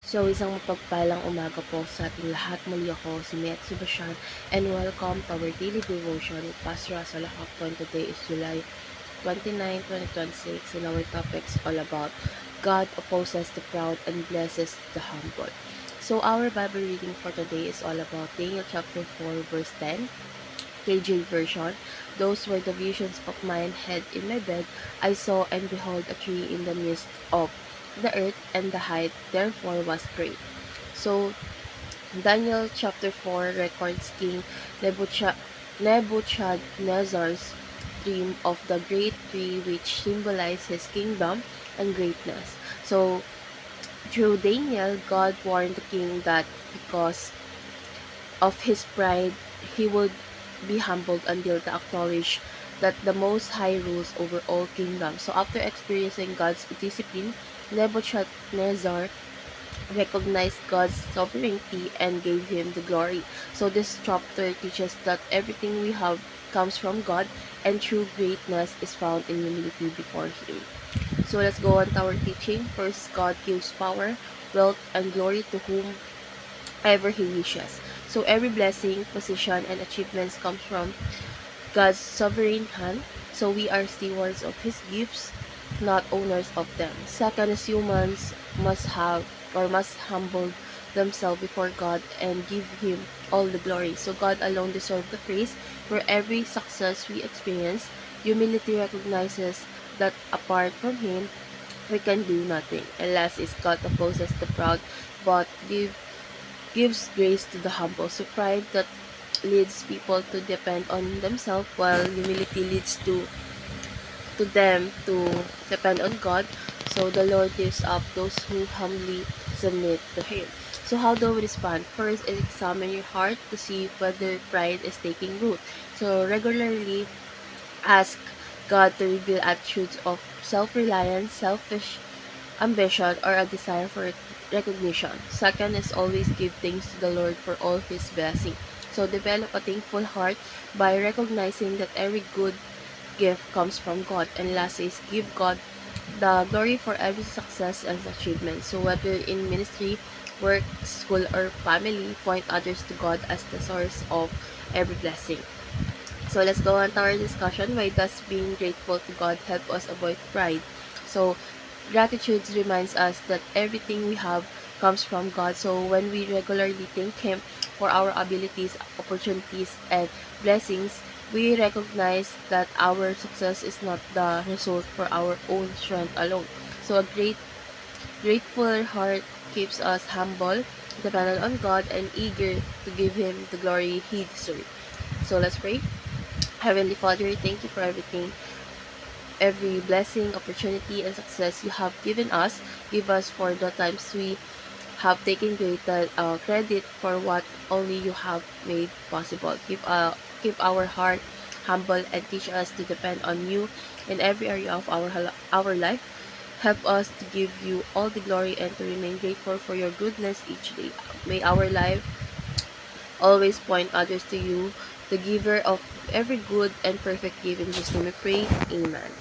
So, isang mapagpalang umaga po sa ating lahat. Muli ako si Met Sebastian and welcome to our daily devotion with Pastor Russell Hakpon. Today is July 29, 2026 and our topic is all about God opposes the proud and blesses the humble. So, our Bible reading for today is all about Daniel chapter 4 verse 10. KJ version. Those were the visions of mine had in my bed. I saw and behold a tree in the midst of the earth, and the height therefore was great. So Daniel chapter 4 records King Nebuchadnezzar's dream of the great tree which symbolized his kingdom and greatness. So through Daniel, God warned the king that because of his pride, he would be humbled until to acknowledge that the Most High rules over all kingdoms. So after experiencing God's discipline, Nebuchadnezzar recognized God's sovereignty and gave him the glory. So this chapter teaches that everything we have comes from God and true greatness is found in humility before him. So let's go on to our teaching. First, God gives power, wealth, and glory to whomever he wishes. So every blessing, position, and achievements comes from God's sovereign hand, so we are stewards of His gifts, not owners of them. Second is humans must humble themselves before God and give Him all the glory. So God alone deserves the praise for every success we experience. Humility recognizes that apart from Him, we can do nothing. And last is God opposes the proud, but gives grace to the humble. So pride that leads people to depend on themselves, while humility leads to them to depend on God. So the Lord gives up those who humbly submit to Him. So how do we respond? First, examine your heart to see whether pride is taking root. So regularly ask God to reveal attitudes of self-reliance, selfish ambition, or a desire for recognition. Second is always give thanks to the Lord for all His blessing. So develop a thankful heart by recognizing that every good gift comes from God. And last is give God the glory for every success and achievement. So whether in ministry, work, school, or family, point others to God as the source of every blessing. So let's go on to our discussion. Why does being grateful to God help us avoid pride? So gratitude reminds us that everything we have comes from God. So when we regularly thank Him for our abilities, opportunities, and blessings, we recognize that our success is not the result for our own strength alone. So a grateful heart keeps us humble, dependent on God, and eager to give Him the glory He deserves. So let's pray. Heavenly Father, thank you for every blessing, opportunity, and success you have given us. Give us for the times we have taken great credit for what only you have made possible. Keep our heart humble and teach us to depend on you in every area of our life. Help us to give you all the glory and to remain grateful for your goodness each day. May our life always point others to you, the giver of every good and perfect gift. In Jesus' name we pray. Amen.